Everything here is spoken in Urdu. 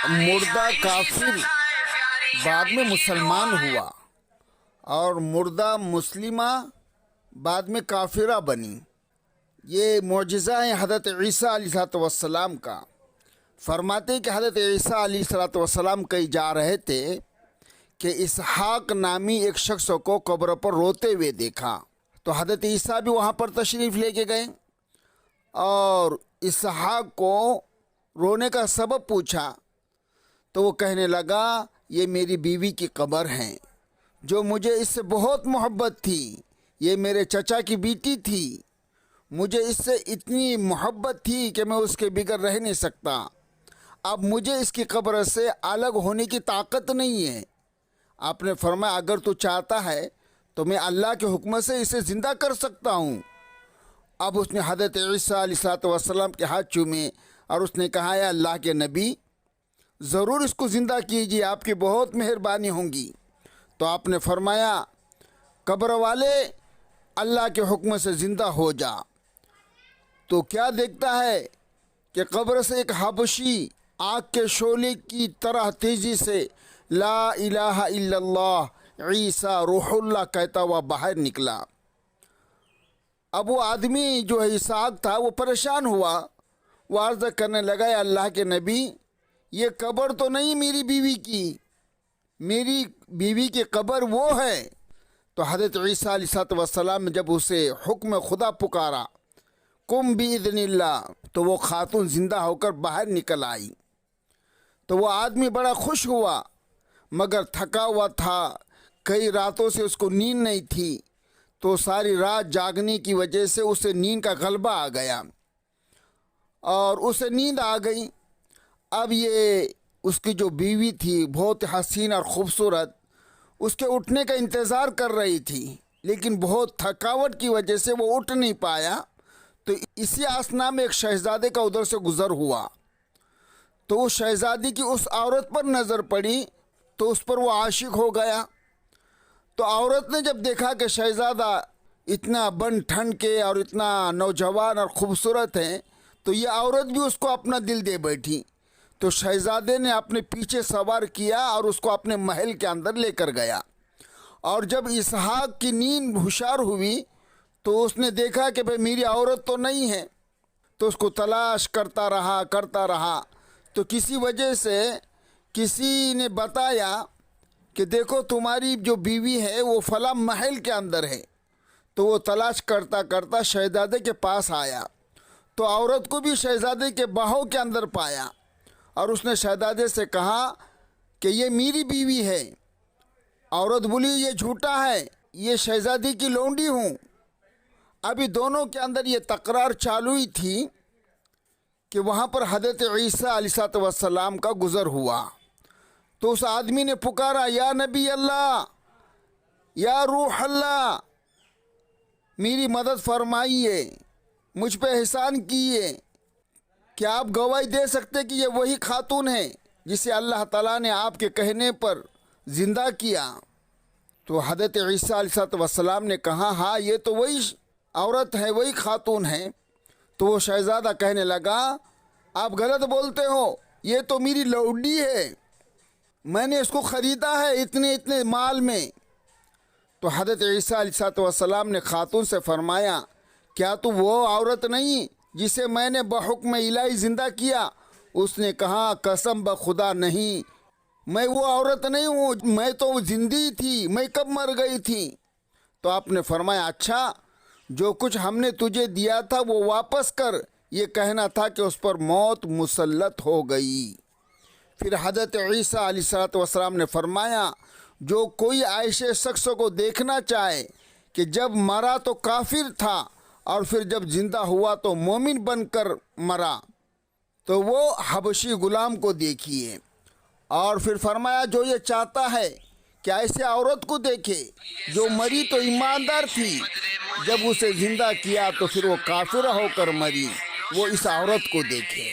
مردہ کافر بعد میں مسلمان ہوا اور مردہ مسلمہ بعد میں کافرہ بنی۔ یہ معجزہ ہے حضرت عیسیٰ علیہ السلام کا۔ فرماتے کہ حضرت عیسیٰ علیہ السلام کہیں جا رہے تھے کہ اسحاق نامی ایک شخص کو قبر پر روتے ہوئے دیکھا، تو حضرت عیسیٰ بھی وہاں پر تشریف لے کے گئے اور اسحاق کو رونے کا سبب پوچھا، تو وہ کہنے لگا یہ میری بیوی کی قبر ہے جو مجھے اس سے بہت محبت تھی، یہ میرے چچا کی بیٹی تھی، مجھے اس سے اتنی محبت تھی کہ میں اس کے بغیر رہ نہیں سکتا، اب مجھے اس کی قبر سے الگ ہونے کی طاقت نہیں ہے۔ آپ نے فرمایا اگر تو چاہتا ہے تو میں اللہ کے حکم سے اسے زندہ کر سکتا ہوں۔ اب اس نے حضرت عیسیٰ علیہ السلام کے ہاتھ چومے اور اس نے کہا اے اللہ کے نبی ضرور اس کو زندہ کیجیے، آپ کی بہت مہربانی ہوں گی۔ تو آپ نے فرمایا قبر والے اللہ کے حکم سے زندہ ہو جا۔ تو کیا دیکھتا ہے کہ قبر سے ایک حبشی آگ کے شعلے کی طرح تیزی سے لا الہ الا اللہ عیسیٰ روح اللہ کہتا ہوا باہر نکلا۔ اب وہ آدمی جو ہے اسحاق تھا وہ پریشان ہوا، وہ عرض کرنے لگا اے اللہ کے نبی یہ قبر تو نہیں میری بیوی کی، میری بیوی کی قبر وہ ہے۔ تو حضرت عیسیٰ علیہ السلام نے جب اسے حکم خدا پکارا قم باذن اللہ، تو وہ خاتون زندہ ہو کر باہر نکل آئی۔ تو وہ آدمی بڑا خوش ہوا مگر تھکا ہوا تھا، کئی راتوں سے اس کو نیند نہیں تھی، تو ساری رات جاگنے کی وجہ سے اسے نیند کا غلبہ آ گیا اور اسے نیند آ گئی۔ اب یہ اس کی جو بیوی تھی بہت حسین اور خوبصورت، اس کے اٹھنے کا انتظار کر رہی تھی، لیکن بہت تھکاوٹ کی وجہ سے وہ اٹھ نہیں پایا۔ تو اسی اثناء میں ایک شہزادے کا ادھر سے گزر ہوا، تو اس شہزادی کی اس عورت پر نظر پڑی تو اس پر وہ عاشق ہو گیا۔ تو عورت نے جب دیکھا کہ شہزادہ اتنا بن ٹھن کے اور اتنا نوجوان اور خوبصورت ہے، تو یہ عورت بھی اس کو اپنا دل دے بیٹھی۔ تو شہزادے نے اپنے پیچھے سوار کیا اور اس کو اپنے محل کے اندر لے کر گیا، اور جب اسحاق کی نیند ہوشیار ہوئی تو اس نے دیکھا کہ بھئی میری عورت تو نہیں ہے، تو اس کو تلاش کرتا رہا۔ تو کسی وجہ سے کسی نے بتایا کہ دیکھو تمہاری جو بیوی ہے وہ فلاں محل کے اندر ہے۔ تو وہ تلاش کرتا شہزادے کے پاس آیا، تو عورت کو بھی شہزادے کے باہوں کے اندر پایا، اور اس نے شہزادے سے کہا کہ یہ میری بیوی ہے۔ عورت بولی یہ جھوٹا ہے، یہ شہزادی کی لونڈی ہوں۔ ابھی دونوں کے اندر یہ تکرار چالو ہی تھی کہ وہاں پر حضرت عیسیٰ علیہ السلام کا گزر ہوا۔ تو اس آدمی نے پکارا یا نبی اللہ، یا روح اللہ، میری مدد فرمائیے، مجھ پہ احسان کیے، کیا آپ گواہی دے سکتے کہ یہ وہی خاتون ہے جسے اللہ تعالیٰ نے آپ کے کہنے پر زندہ کیا؟ تو حضرت عیسیٰ علیہ السلام نے کہا ہاں یہ تو وہی عورت ہے، وہی خاتون ہے۔ تو وہ شہزادہ کہنے لگا آپ غلط بولتے ہو، یہ تو میری لونڈی ہے، میں نے اس کو خریدا ہے اتنے مال میں۔ تو حضرت عیسیٰ علیہ السلام نے خاتون سے فرمایا کیا تو وہ عورت نہیں جسے میں نے بحکم الہی زندہ کیا؟ اس نے کہا قسم بخدا نہیں، میں وہ عورت نہیں ہوں، میں تو زندہ تھی، میں کب مر گئی تھی؟ تو آپ نے فرمایا اچھا، جو کچھ ہم نے تجھے دیا تھا وہ واپس کر، یہ کہنا تھا کہ اس پر موت مسلط ہو گئی۔ پھر حضرت عیسیٰ علیہ السلام نے فرمایا جو کوئی ایسے شخص کو دیکھنا چاہے کہ جب مرا تو کافر تھا اور پھر جب زندہ ہوا تو مومن بن کر مرا، تو وہ حبشی غلام کو دیکھیے۔ اور پھر فرمایا جو یہ چاہتا ہے کہ ایسے عورت کو دیکھے جو مری تو ایماندار تھی، جب اسے زندہ کیا تو پھر وہ کافر ہو کر مری، وہ اس عورت کو دیکھے۔